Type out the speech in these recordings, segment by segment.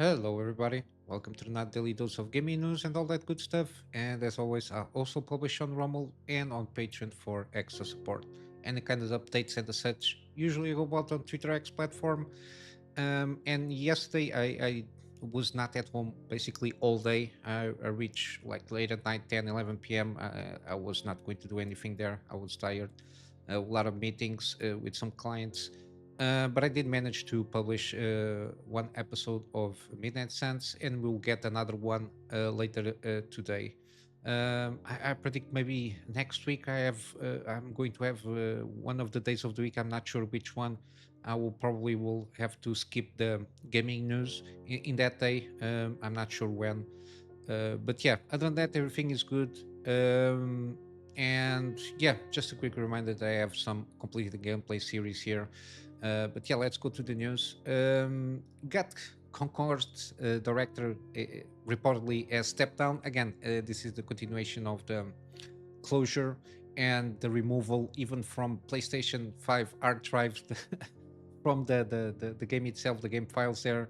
Hello, everybody. Welcome to the Not Daily Dose of Gaming News and all that good stuff. And as always, I also publish on Rumble and on Patreon for extra support. Any kind of updates and the such usually go out on Twitter X platform. And yesterday, I was not at home basically all day. I reached like late at night, 10, 11 p.m. I was not going to do anything there. I was tired. A lot of meetings with some clients. But I did manage to publish one episode of Midnight Suns, and we'll get another one later today. I predict maybe next week I'm going to have one of the days of the week. I'm not sure which one. I will have to skip the gaming news in that day. I'm not sure when. But yeah, other than that, everything is good. And yeah, just a quick reminder that I have some completed gameplay series here. But yeah, let's go to the news. Got Concord director reportedly has stepped down. Again, this is the continuation of the closure and the removal, even from PlayStation 5 hard drives, from the game itself, the game files there.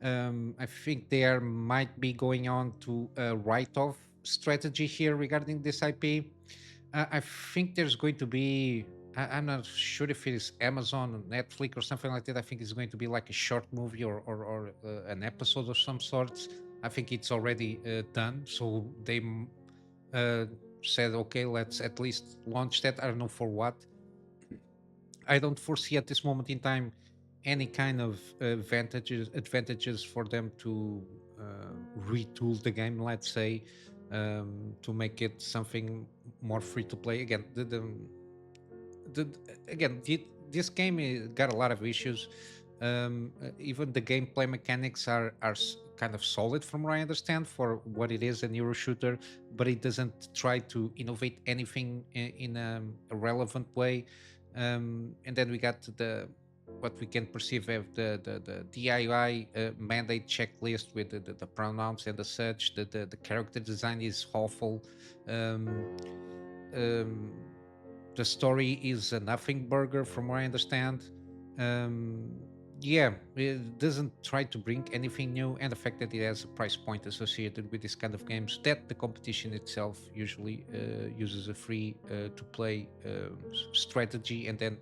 I think there might be going on to a write-off strategy here regarding this IP. I think there's going to be. I'm not sure if it is Amazon or Netflix or something like that. I think it's going to be like a short movie or an episode of some sorts. I think it's already done. So they uh, said, okay, let's at least launch that. I don't know for what. I don't foresee at this moment in time any kind of advantages for them to retool the game, let's say, to make it something more free to play. Again, the again this game got a lot of issues. Even the gameplay mechanics are kind of solid from what I understand for what it is, an Euro shooter, but it doesn't try to innovate anything in a relevant way. And then we got the what we can perceive as the DIY mandate checklist with the pronouns and the such. The character design is awful. Um, um, the story is a nothing burger, from what I understand. Um, yeah, it doesn't try to bring anything new, and the fact that it has a price point associated with this kind of games, that the competition itself usually uses a free to play strategy, and then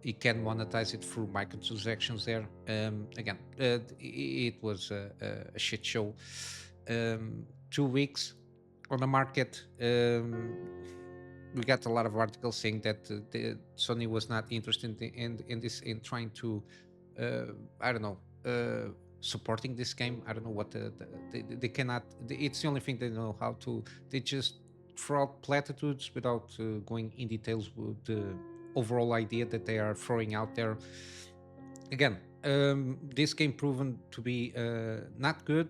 it can monetize it through microtransactions there. Again, it was a shit show. 2 weeks on the market. We got a lot of articles saying that Sony was not interested in this, in trying to I don't know, supporting this game. I don't know what they cannot. It's the only thing they know how to. They just throw out platitudes without going in details with the overall idea that they are throwing out there. Again, this game proven to be not good.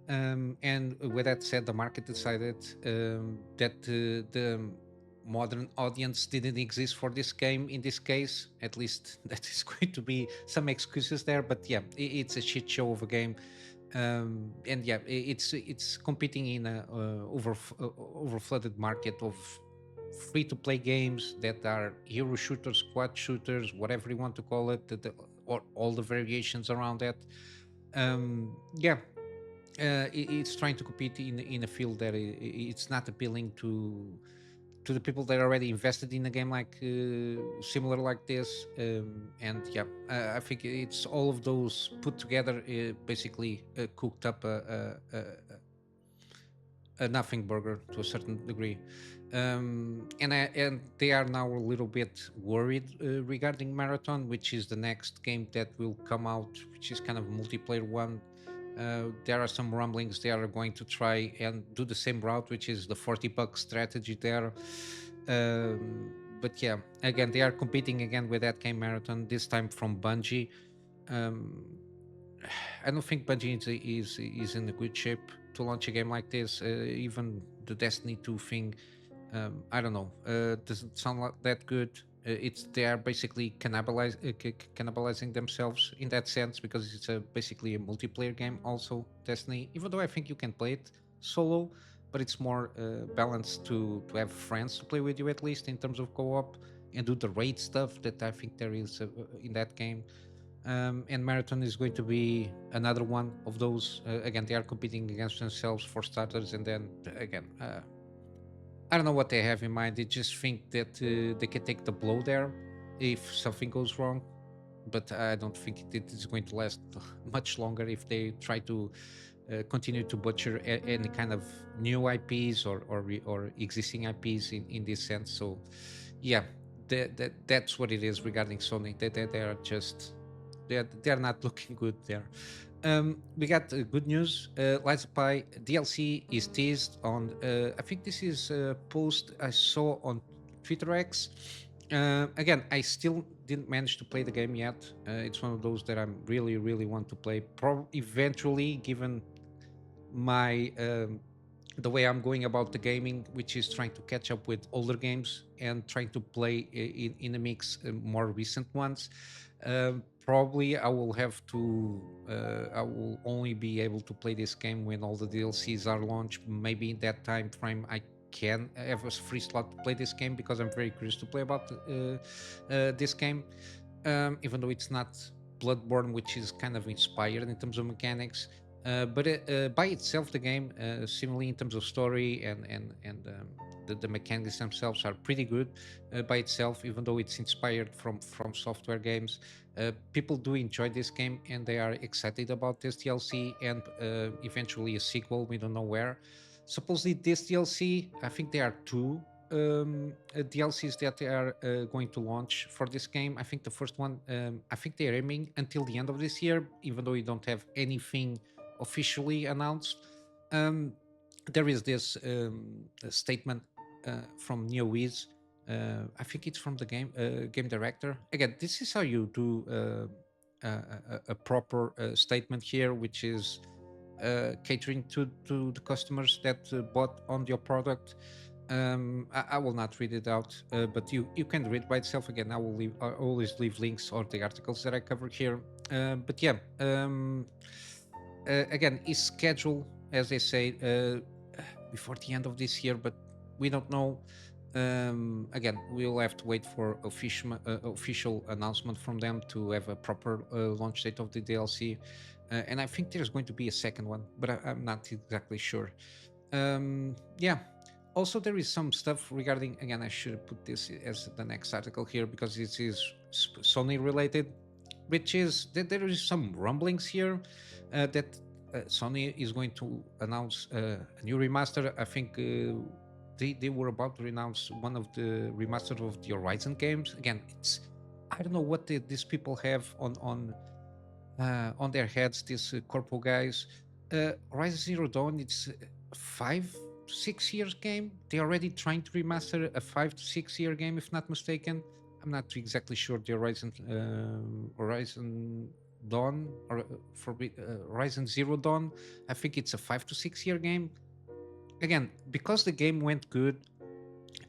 And with that said, the market decided that the modern audience didn't exist for this game in this case. At least that is going to be some excuses there. But yeah, it's a shit show of a game. And yeah, it's competing in a over flooded market of free to play games that are hero shooters, squad shooters, whatever you want to call it, or all the variations around that. Yeah, it's trying to compete in a field that it's not appealing to the people that are already invested in a game like similar like this. And yeah, I think it's all of those put together, basically cooked up a nothing burger to a certain degree. And they are now a little bit worried regarding Marathon, which is the next game that will come out, which is kind of a multiplayer one. There are some rumblings they are going to try and do the same route, which is the 40 buck strategy there. But yeah, again, they are competing again with that game Marathon, this time from Bungie. Um, I don't think Bungie is in a good shape to launch a game like this. Even the Destiny 2 thing, I don't know, doesn't sound like that good. It's they are basically cannibalizing themselves in that sense, because it's basically a multiplayer game. Also, Destiny, even though I think you can play it solo, but it's more balanced to have friends to play with you, at least in terms of co-op, and do the raid stuff that I think there is in that game. and Marathon is going to be another one of those. Again, they are competing against themselves for starters, and then again, I don't know what they have in mind. They just think that they can take the blow there if something goes wrong, but I don't think it is going to last much longer if they try to continue to butcher any kind of new IPs or existing IPs in this sense. So, yeah, that's what it is regarding Sony. They are just they're not looking good there. We got good news. Lies of Pi DLC is teased on. I think this is a post I saw on Twitter X. Again, I still didn't manage to play the game yet. It's one of those that I'm really want to play. Eventually, given my the way I'm going about the gaming, which is trying to catch up with older games and trying to play in a mix more recent ones. Probably I will have to. I will only be able to play this game when all the DLCs are launched. Maybe in that time frame, I can have a free slot to play this game because I'm very curious to play about this game. Even though it's not Bloodborne, which is kind of inspired in terms of mechanics. But by itself, the game, similarly in terms of story and the mechanics themselves, are pretty good by itself. Even though it's inspired from software games, people do enjoy this game and they are excited about this DLC and eventually a sequel. We don't know where. Supposedly, this DLC, I think there are two DLCs that they are going to launch for this game. I think the first one, I think they're aiming until the end of this year, even though we don't have anything officially announced. Um, there is this statement from NeoWiz. I think it's from the game director. Again, this is how you do a proper statement here, which is catering to the customers that bought on your product. I will not read it out, but you can read by itself. Again, I always leave links or the articles that I cover here. But yeah, again, is scheduled, as they say, before the end of this year, but we don't know. Again, we'll have to wait for official announcement from them to have a proper launch date of the DLC. And I think there's going to be a second one, but I'm not exactly sure. Yeah. Also, there is some stuff regarding. Again, I should put this as the next article here because this is Sony related, which is that there is some rumblings here that Sony is going to announce a new remaster. I think they were about to announce one of the remasters of the Horizon games. Again, it's I don't know what these people have on their heads. These corpo guys. Horizon Zero Dawn. It's 5-6 years game. They're already trying to remaster a 5 to 6 year game, if not mistaken. I'm not exactly sure the Horizon Dawn or Horizon Zero Dawn. I think it's a 5 to 6 year game. Again, because the game went good,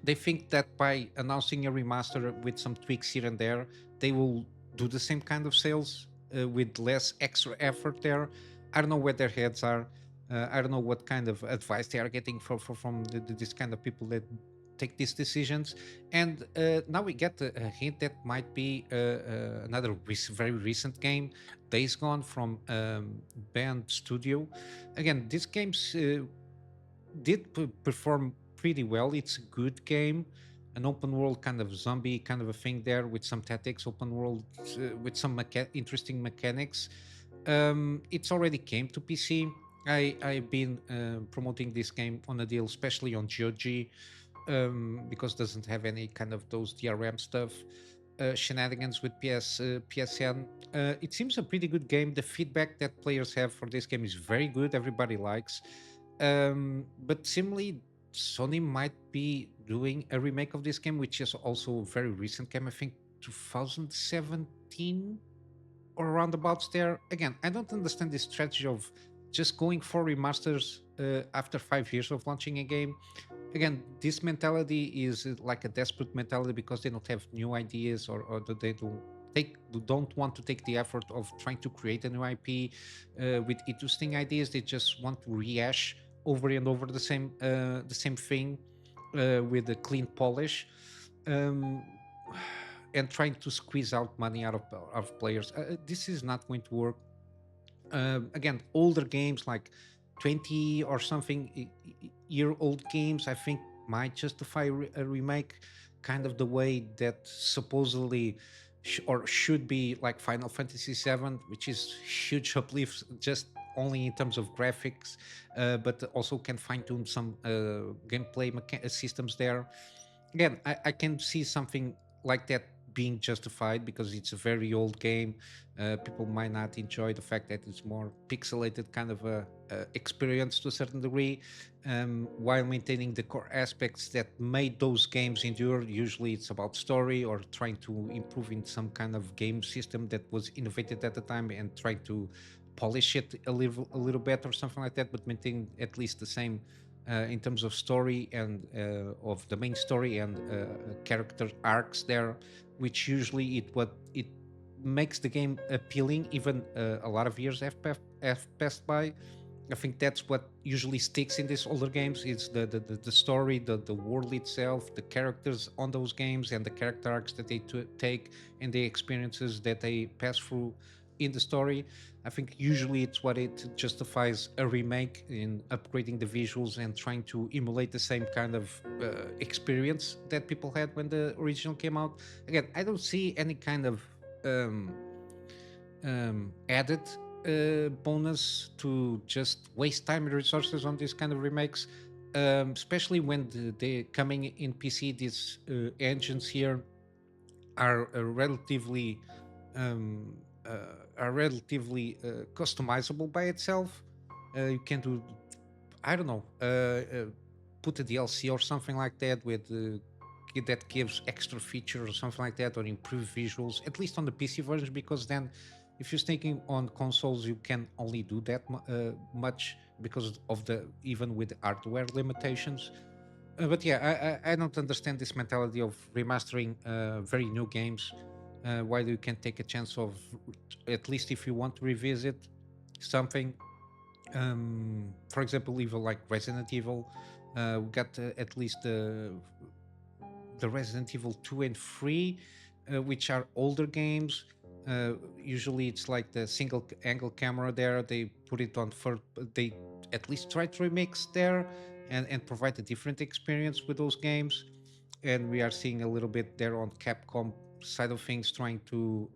they think that by announcing a remaster with some tweaks here and there, they will do the same kind of sales with less extra effort there. I don't know where their heads are. I don't know what kind of advice they are getting from this kind of people that take these decisions. And now we get a hint that might be another very recent game, Days Gone from Band Studio. Again, these games did perform pretty well. It's a good game, an open world kind of zombie kind of a thing there with some tactics, open world with some interesting mechanics. It's already came to PC. I've been promoting this game on a deal, especially on GOG, because it doesn't have any kind of those DRM stuff. Shenanigans with PSN. It seems a pretty good game. The feedback that players have for this game is very good. Everybody likes. But similarly, Sony might be doing a remake of this game, which is also a very recent game. I think 2017 or roundabouts there. Again, I don't understand this strategy of just going for remasters after 5 years of launching a game. Again, this mentality is like a desperate mentality because they don't have new ideas or they don't want to take the effort of trying to create a new IP with interesting ideas. They just want to rehash over and over the same thing with a clean polish. Um, and trying to squeeze out money out of players. This is not going to work. Again, older games like 20 or something year old games, I think might justify a remake, kind of the way that supposedly or should be like Final Fantasy 7, which is huge uplifts just only in terms of graphics, but also can fine tune some gameplay systems there. Again, I can see something like that being justified because it's a very old game. People might not enjoy the fact that it's more pixelated kind of a experience to a certain degree, while maintaining the core aspects that made those games endure. Usually it's about story or trying to improve in some kind of game system that was innovated at the time and trying to polish it a little better or something like that, but maintain at least the same in terms of story and of the main story and character arcs there, which usually it makes the game appealing even a lot of years have passed by. I think that's what usually sticks in these older games. It's the story, the world itself, the characters on those games, and the character arcs that they take, and the experiences that they pass through in the story. I think usually it's what it justifies a remake in upgrading the visuals and trying to emulate the same kind of experience that people had when the original came out. Again, I don't see any kind of um, added bonus to just waste time and resources on these kind of remakes, especially when they coming in PC. These engines here are um, customizable by itself. You can do, I don't know, put a DLC or something like that with that gives extra features or something like that, or improve visuals, at least on the PC version, because then if you're sticking on consoles, you can only do that much because of the even with hardware limitations. But yeah, I don't understand this mentality of remastering very new games. Why you can take a chance of, at least if you want to revisit something, for example, even like Resident Evil, we got at least the Resident Evil 2 and 3, which are older games. Usually it's like the single angle camera there. They put it on for, they at least try to remix there and provide a different experience with those games. And we are seeing a little bit there on Capcom side of things, trying to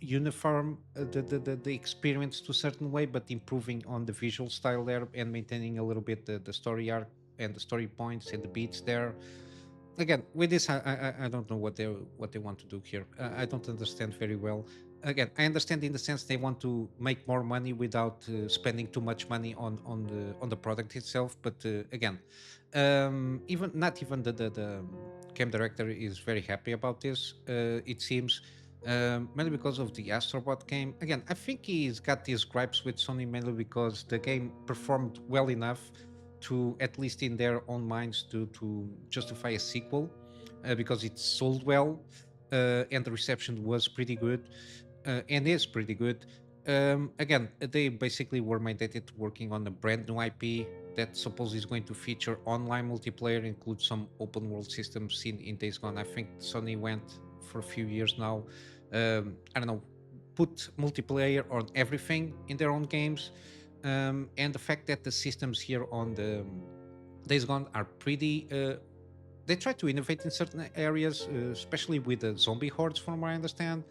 uniform the experience to a certain way, but improving on the visual style there and maintaining a little bit the story arc and the story points and the beats there. Again, with this, I don't know what they want to do here. I don't understand very well. Again, I understand in the sense they want to make more money without spending too much money on the product itself. But again, even not even the game director is very happy about this. It seems. Mainly because of the Astrobot game. Again, I think he's got these gripes with Sony mainly because the game performed well enough to, at least in their own minds, to justify a sequel, because it sold well, and the reception was pretty good, and is pretty good. Again, they basically were mandated to working on a brand new IP that supposedly is going to feature online multiplayer, include some open world systems seen in Days Gone. I think Sony went for a few years now. I don't know, put multiplayer on everything in their own games, and the fact that the systems here on the Days Gone are pretty. They try to innovate in certain areas, especially with the zombie hordes, from what I understand.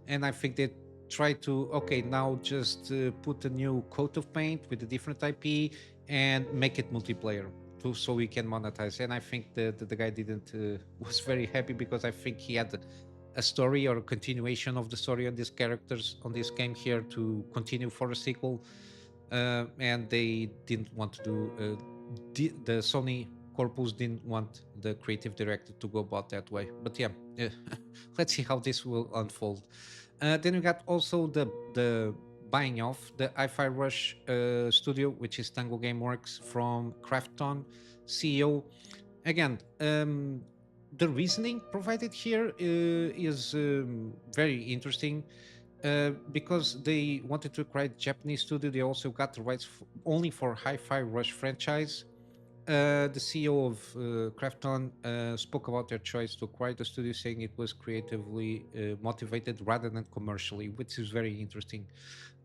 And I think they try to, okay, now just put a new coat of paint with a different IP and make it multiplayer so we can monetize. And I think the guy didn't was very happy because I think he had a story or a continuation of the story on these characters on this game here to continue for a sequel, and they didn't want to do the Sony corpus didn't want the creative director to go about that way. But yeah, let's see how this will unfold. Then we got also the buying off the Hi-Fi Rush studio, which is Tango Gameworks, from Krafton CEO. Again, the reasoning provided here is very interesting, because they wanted to acquire Japanese studio. They also got the rights only for Hi-Fi Rush franchise, The CEO of Krafton spoke about their choice to acquire the studio, saying it was creatively motivated rather than commercially, which is very interesting.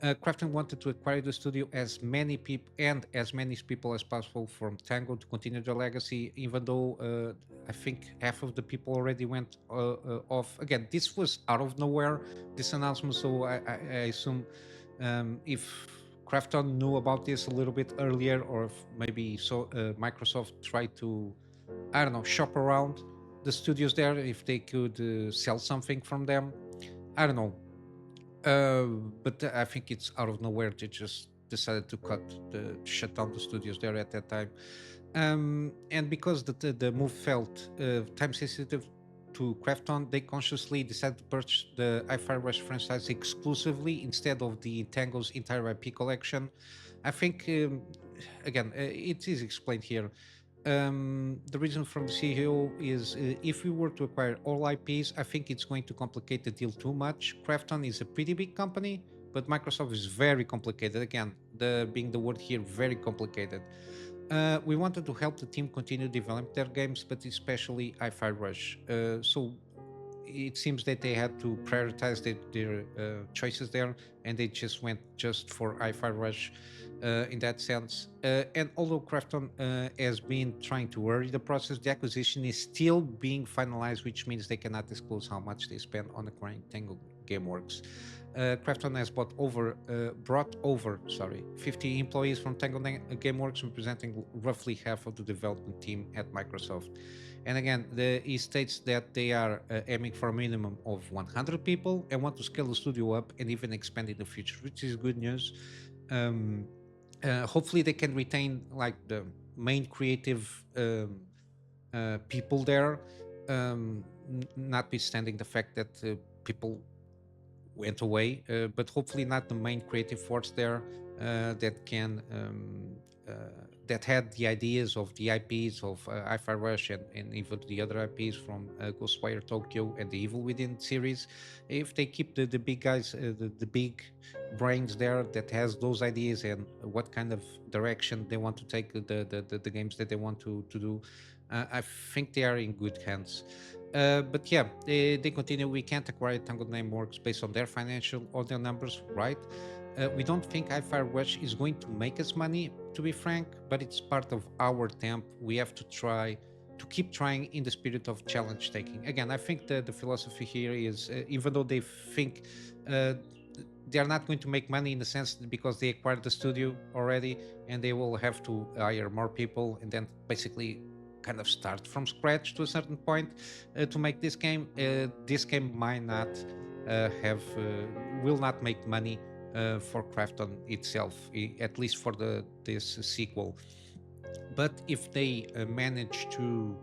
Krafton wanted to acquire the studio as many people as possible from Tango to continue their legacy, even though I think half of the people already went off. Again, this was out of nowhere, this announcement, so I assume if Krafton knew about this a little bit earlier, or if maybe Microsoft tried to, I don't know, shop around the studios there if they could sell something from them. I don't know, uh, but I think it's out of nowhere. They just decided to shut down the studios there at that time. And because the move felt time sensitive to Krafton, they consciously decided to purchase the Hi-Fi Rush franchise exclusively instead of the Tango's entire IP collection. I think, it is explained here. The reason from the CEO is if we were to acquire all IPs, I think it's going to complicate the deal too much. Krafton is a pretty big company, but Microsoft is very complicated. Again, the being the word here, very complicated. We wanted to help the team continue developing their games, but especially Hi-Fi Rush. So it seems that they had to prioritize their choices there, and they just went just for Hi-Fi Rush in that sense. And although Krafton has been trying to hurry the process, the acquisition is still being finalized, which means they cannot disclose how much they spent on acquiring Tango Gameworks. Krafton has brought over 50 employees from Tango Gameworks, representing roughly half of the development team at Microsoft. And again, he states that they are aiming for a minimum of 100 people and want to scale the studio up and even expand in the future, which is good news. Um, Hopefully, they can retain like the main creative people there, notwithstanding the fact that people went away, but hopefully not the main creative force there uh, that had the ideas of the IPs of Hi-Fi Rush and even the other IPs from Ghostwire Tokyo and the Evil Within series. If they keep the big guys, the big brains there that has those ideas and what kind of direction they want to take the games that they want to do, I think they are in good hands. But yeah, they continue. We can't acquire Tango Nameworks based on their financial or their numbers, right? We don't think Hi-Fi Rush is going to make us money, to be frank, but it's part of our temp. We have to try to keep trying in the spirit of challenge taking. Again, I think the philosophy here is even though they think uh, they are not going to make money in the sense that because they acquired the studio already and they will have to hire more people and then basically kind of start from scratch to a certain point to make this game. This game might not have will not make money for Krafton itself, at least for this sequel. But if they manage to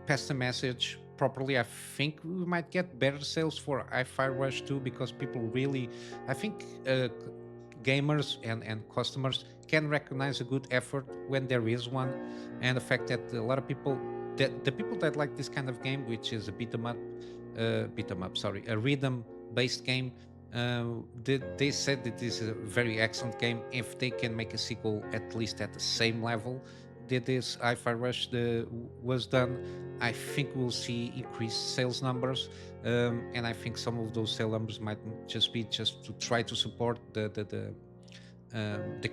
pass the message properly, I think we might get better sales for Hi-Fi Rush too, because people really, I think, gamers and customers can recognize a good effort when there is one, and the fact that a lot of people, that the people that like this kind of game, which is a a rhythm-based game, they said that this is a very excellent game. If they can make a sequel at least at the same level that this Hi-Fi Rush was done, I think we'll see increased sales numbers, and I think some of those sales numbers might just be just to try to support the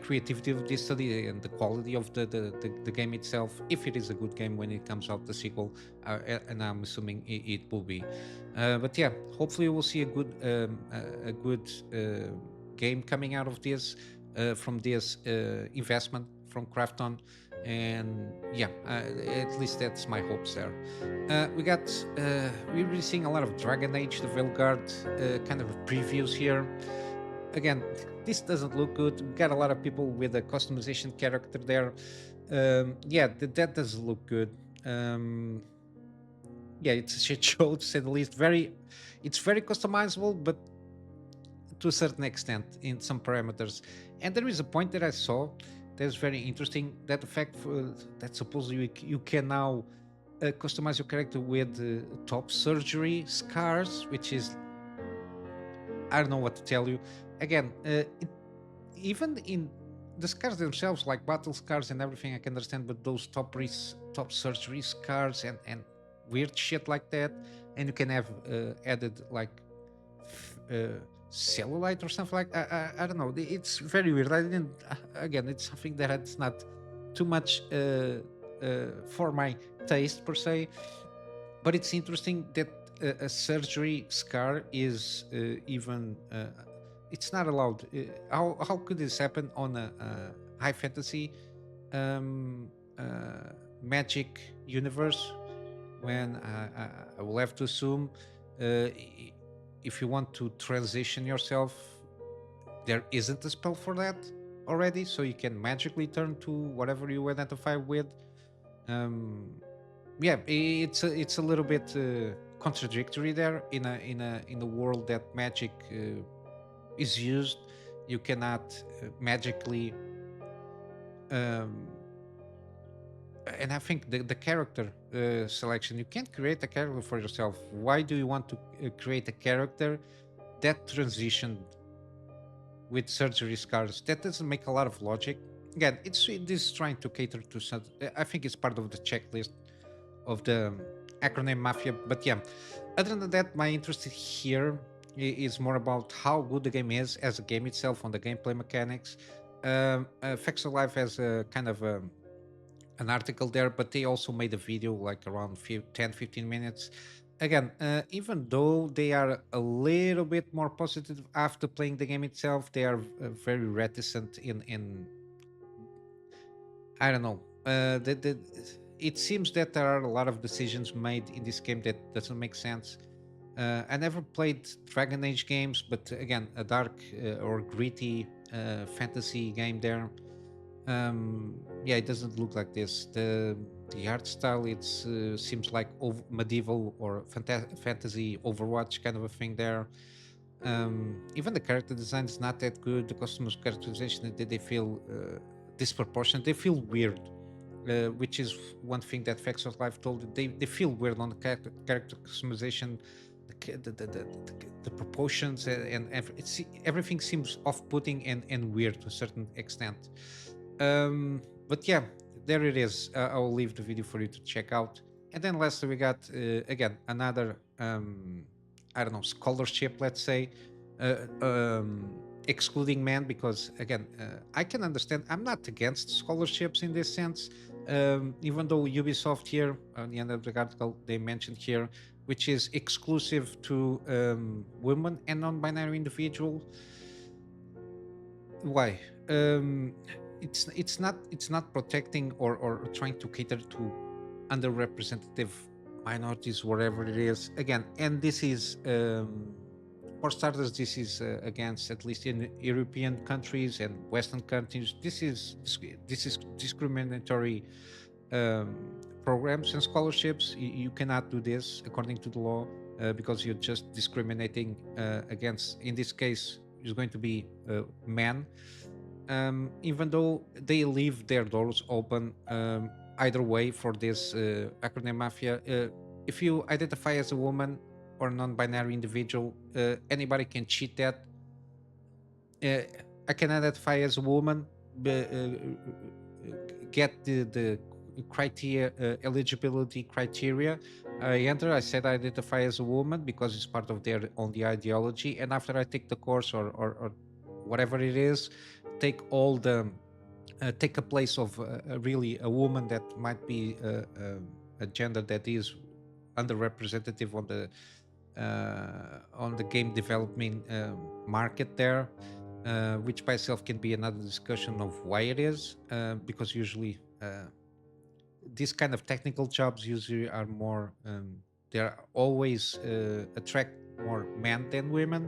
creativity of this study and the quality of the game itself. If it is a good game when it comes out, the sequel, and I'm assuming it will be. But yeah, hopefully we'll see a good game coming out of this from this investment from Krafton. And yeah, at least that's my hopes there. We're really seeing a lot of Dragon Age, the Veilguard kind of previews here. Again, this doesn't look good. We got a lot of people with a customization character there. Yeah, that doesn't look good. Um, yeah, it's a shit show to say the least. It's very customizable, but to a certain extent in some parameters. And there is a point that I saw that's very interesting. That the fact that supposedly you can now customize your character with top surgery scars, which is, I don't know what to tell you. Again, even in the scars themselves, like battle scars and everything, I can understand, but those top surgery scars and weird shit like that, and you can have added like cellulite or something like I don't know. It's very weird. I didn't again. It's something that it's not too much for my taste per se, but it's interesting that a surgery scar is even it's not allowed. How could this happen on a high fantasy um, magic universe when I will have to assume if you want to transition yourself, there isn't a spell for that already, so you can magically turn to whatever you identify with. Um, yeah, it's a little bit contradictory there in a world that magic is used. You cannot magically um, and I think the character selection, you can't create a character for yourself. Why do you want to create a character that transitioned with surgery scars? That doesn't make a lot of logic. Again, it is trying to cater to some. I think it's part of the checklist of the acronym mafia. But yeah, other than that, my interest here is more about how good the game is as a game itself on the gameplay mechanics. Facts of Life has a kind of an article there, but they also made a video like around 10-15 minutes. Again, even though they are a little bit more positive after playing the game itself, they are very reticent in I don't know. It seems that there are a lot of decisions made in this game that doesn't make sense. I never played Dragon Age games, but again, a dark or gritty fantasy game there. Yeah, it doesn't look like this. The art style it's seems like medieval or fantasy Overwatch kind of a thing there. Even the character design is not that good. The customers characterization they feel disproportionate. They feel weird, which is one thing that Facts of Life told. They feel weird on the character customization. The proportions everything seems off-putting and weird to a certain extent. But yeah, there it is. I will leave the video for you to check out. And then lastly, we got again another I don't know scholarship, let's say, excluding men because again I can understand. I'm not against scholarships in this sense. Even though Ubisoft here on the end of the article they mentioned here, which is exclusive to women and non-binary individuals. Why? Um, it's not protecting or trying to cater to underrepresented minorities wherever it is again, and this is for starters this is against at least in European countries and Western countries this is discriminatory um, programs and scholarships. You cannot do this according to the law because you're just discriminating against, in this case is going to be men, even though they leave their doors open either way for this acronym mafia. If you identify as a woman or non-binary individual, anybody can cheat that. Uh, I can identify as a woman, get the criteria, eligibility criteria. I enter. I said I identify as a woman because it's part of their only ideology. And after I take the course or whatever it is, take all the take a place of really a woman that might be a gender that is underrepresentative on the game development market there, which by itself can be another discussion of why it is, because usually these kind of technical jobs usually are more they're always attract more men than women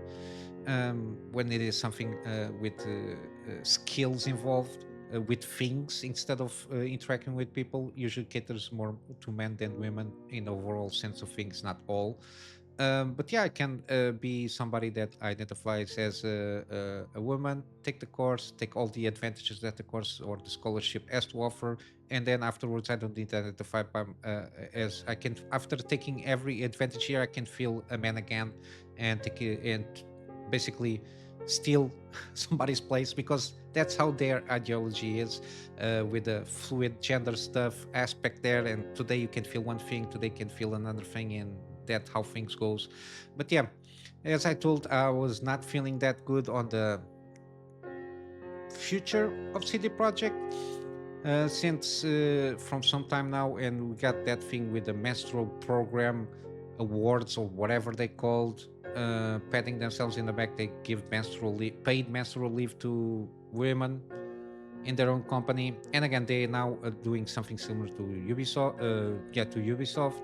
when it is something with skills involved, with things instead of interacting with people. Usually caters more to men than women in overall sense of things, not all. But yeah, I can be somebody that identifies as a woman, take the course, take all the advantages that the course or the scholarship has to offer, and then afterwards I don't need to identify as I can. After taking every advantage here, I can feel a man again and take it, and basically steal somebody's place, because that's how their ideology is, with the fluid gender stuff aspect there. And today you can feel one thing, today can feel another thing, and that's how things goes. But yeah, as I told, I was not feeling that good on the future of CD Projekt, since from some time now, and we got that thing with the menstrual program awards, or whatever they called, patting themselves in the back. They give paid menstrual leave to women in their own company. And again, they now are doing something similar to Ubisoft. To Ubisoft.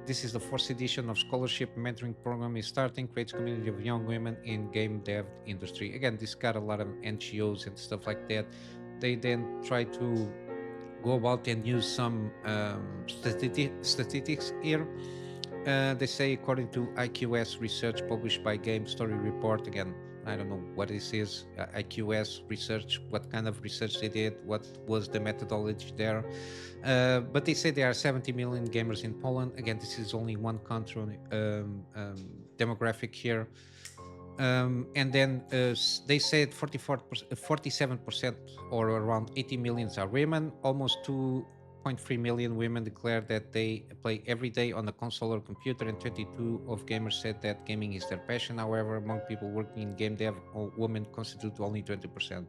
This is the fourth edition of scholarship mentoring program is starting, creates community of young women in game dev industry. Again, this got a lot of NGOs and stuff like that. They then try to go about and use some statistics here. They say, according to IQS research published by Game Story Report, again, I don't know what this is, IQS research, what kind of research they did, what was the methodology there. But they say there are 70 million gamers in Poland. Again, this is only one country demographic here. And then they said 47%, or around 80 millions, are women. Almost 2.3 million women declare that they play every day on a console or computer, and 22 of gamers said that gaming is their passion. However, among people working in game dev, women constitute only 20%.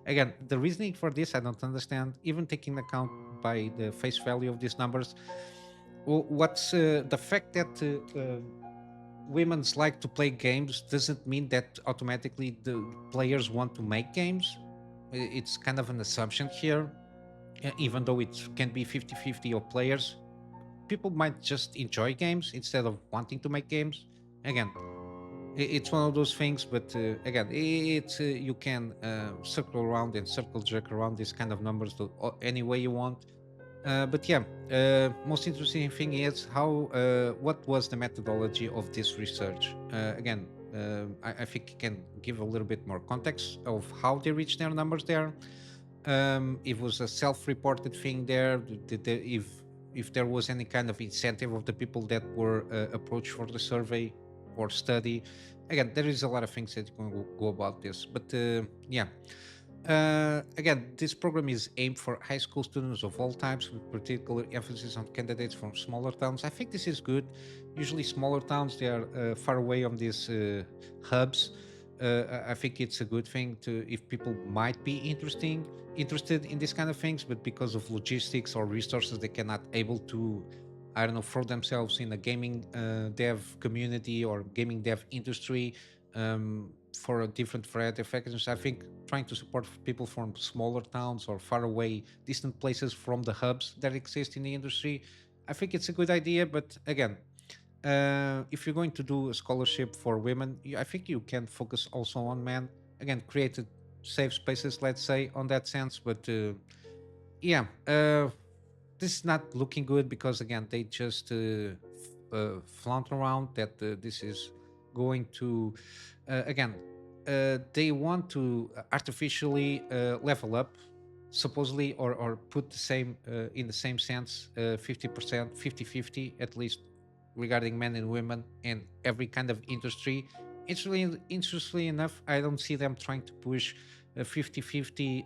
Again, the reasoning for this I don't understand, even taking account by the face value of these numbers. What's the fact that women's like to play games doesn't mean that automatically the players want to make games. It's kind of an assumption here, even though it can be 50-50 of players. People might just enjoy games instead of wanting to make games. Again, it's one of those things, but again, it's you can circle around and circle jerk around these kind of numbers any way you want. But yeah, most interesting thing is how what was the methodology of this research. Again, I think you can give a little bit more context of how they reached their numbers there. It was a self-reported thing there. If there was any kind of incentive of the people that were approached for the survey or study. Again, there is a lot of things that you can go about this, but yeah. Again, this program is aimed for high school students of all types, with particular emphasis on candidates from smaller towns. I think this is good. Usually, smaller towns, they are far away from these hubs. I think it's a good thing to, if people might be interested in this kind of things, but because of logistics or resources, they cannot able to, I don't know, throw themselves in a gaming dev community or gaming dev industry, for a different variety of factors. I think trying to support people from smaller towns or far away, distant places from the hubs that exist in the industry, I think it's a good idea. But again, if you're going to do a scholarship for women, I think you can focus also on men. Again, create safe spaces, let's say, on that sense. But yeah, this is not looking good, because again, they just flaunt around that this is going to again, they want to artificially level up, supposedly, or put the same in the same sense, 50%, 50-50 at least, regarding men and women in every kind of industry. Interestingly enough, I don't see them trying to push a 50-50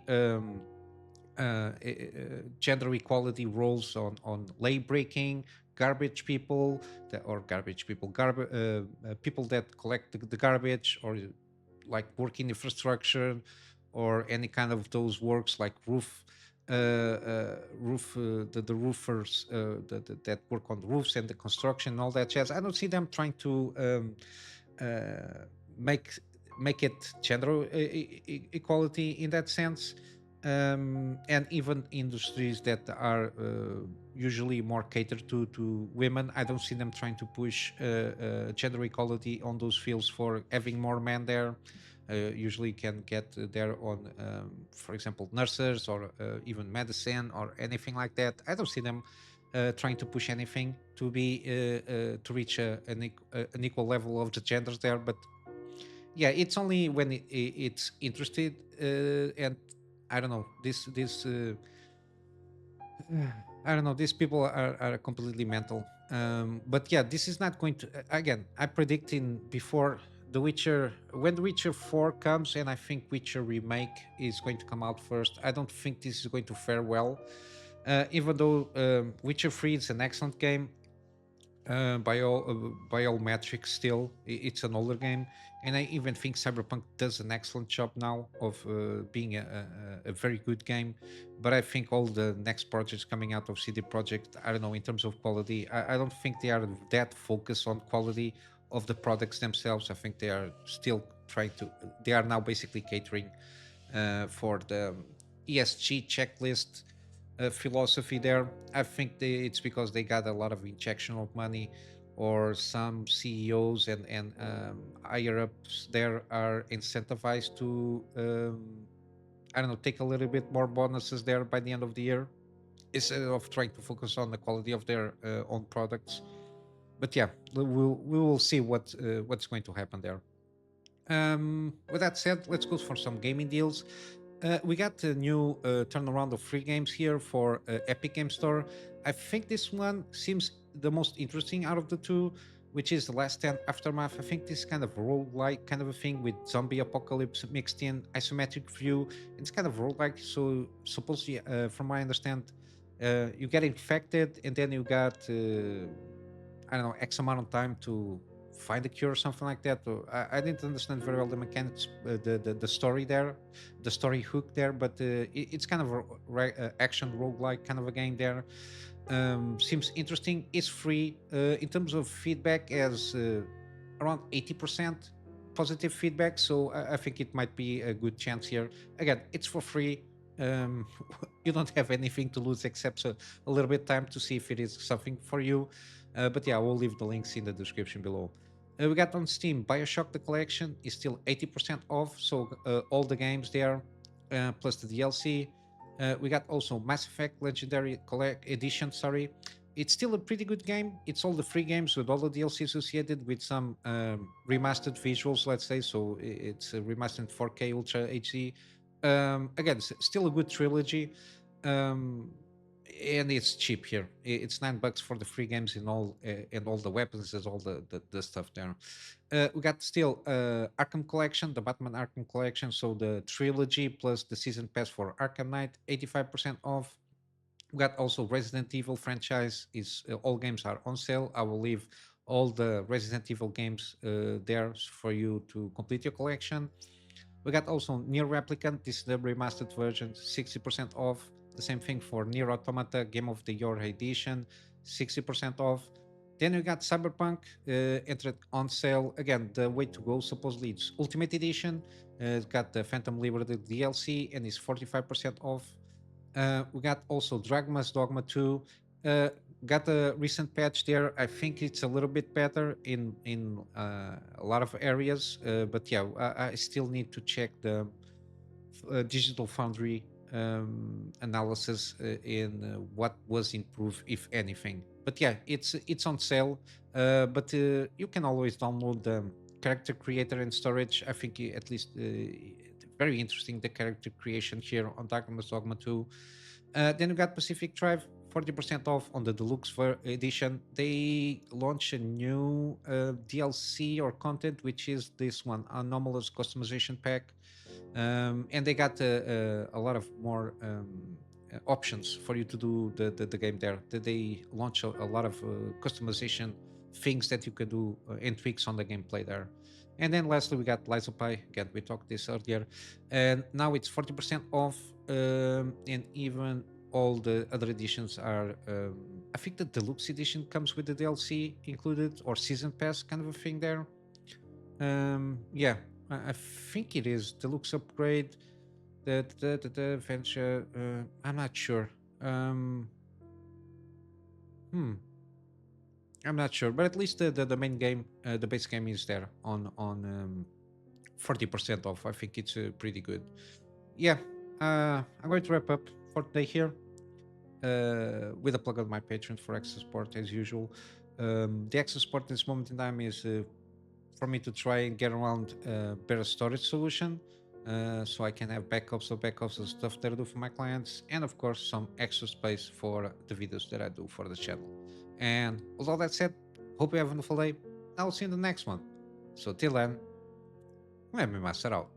gender equality roles on lay breaking, garbage people, or garbage people, people that collect the garbage, or like work in infrastructure, or any kind of those works like the roofers that work on the roofs and the construction and all that jazz. I don't see them trying to uh, make make it gender equality in that sense. And even industries that are usually more catered to women, I don't see them trying to push gender equality on those fields for having more men there. Usually can get there on, for example, nurses, or even medicine, or anything like that. I don't see them trying to push anything to be to reach an equal level of the genders there. But yeah, it's only when it's interested, and I don't know, this I don't know, these people are completely mental. But yeah, this is not going to, again, I predicting before The Witcher, when The Witcher 4 comes, and I think Witcher Remake is going to come out first, I don't think this is going to fare well. Even though Witcher 3 is an excellent game, by all metrics, still it's an older game, and I even think Cyberpunk does an excellent job now of being a very good game. But I think all the next projects coming out of CD Projekt, I don't know, in terms of quality, I don't think they are that focused on quality of the products themselves. I think they are still trying to. They are now basically catering for the ESG checklist philosophy there. I think it's because they got a lot of injection of money, or some CEOs and higher ups there are incentivized to I don't know, take a little bit more bonuses there by the end of the year, instead of trying to focus on the quality of their own products. But yeah, we will see what's going to happen there. With that said, let's go for some gaming deals. We got a new turnaround of free games here for Epic Game Store. I think this one seems the most interesting out of the two, which is The Last Stand Aftermath. I think this kind of roguelike kind of a thing with zombie apocalypse mixed in, isometric view. It's kind of roguelike, so supposedly, from what I understand, you get infected and then you got I don't know, X amount of time to find a cure or something like that. Or I didn't understand very well the mechanics, the story there, the story hook there, but it's kind of a action roguelike kind of a game there. Seems interesting. It's free. In terms of feedback, as around 80% positive feedback, so I think it might be a good chance here. Again, it's for free. Um, you don't have anything to lose except a little bit time to see if it is something for you. But yeah, we'll leave the links in the description below. We got on Steam Bioshock the collection is still 80% off, so all the games there, plus the DLC. We got also Mass Effect Legendary Edition. Sorry, it's still a pretty good game. It's all the free games with all the DLC associated, with some remastered visuals, let's say. So it's remastered 4K Ultra HD. Again, still a good trilogy. Um, and it's cheap here. It's $9 for the free games and all the weapons, and all the stuff there. We got still Arkham Collection, the Batman Arkham Collection, so the trilogy plus the season pass for Arkham Knight, 85% off. We got also Resident Evil franchise. Is all games are on sale. I will leave all the Resident Evil games there for you to complete your collection. We got also Nier Replicant. This is the remastered version, 60% off. The same thing for Nier Automata Game of the Year Edition, 60% off. Then we got Cyberpunk, entered on sale. Again, the way to go supposedly it's Ultimate Edition. It's got the Phantom Liberty DLC and is 45% off. We got also Dragma's Dogma 2. Got a recent patch there. I think it's a little bit better in a lot of areas, but yeah, I still need to check the Digital Foundry analysis in what was improved, if anything. But yeah, it's on sale. But you can always download the character creator and storage. I think at least very interesting, the character creation here on Darkness Dogma 2. Then we got Pacific Drive, 40% off on the deluxe edition. They launch a new DLC or content, which is this one, Anomalous Customization Pack. And they got a lot of more options for you to do the game there. They launch a lot of customization things that you can do and tweaks on the gameplay there. And then lastly, we got Lies of Pi. Again, we talked this earlier. And now it's 40% off. And even all the other editions are, I think the deluxe edition comes with the DLC included, or season pass kind of a thing there. Yeah, I think it is deluxe upgrade. The venture. I'm not sure. Hmm. I'm not sure, but at least the main game, the base game is there on 40% off. I think it's pretty good. Yeah, I'm going to wrap up for today here with a plug on my Patreon for Access Support as usual. The Access Support at this moment in time is for me to try and get around a better storage solution, so I can have backups of stuff that I do for my clients, and of course some extra space for the videos that I do for the channel. And with all that said, hope you have a wonderful day. I'll see you in the next one. So till then, Let me master out.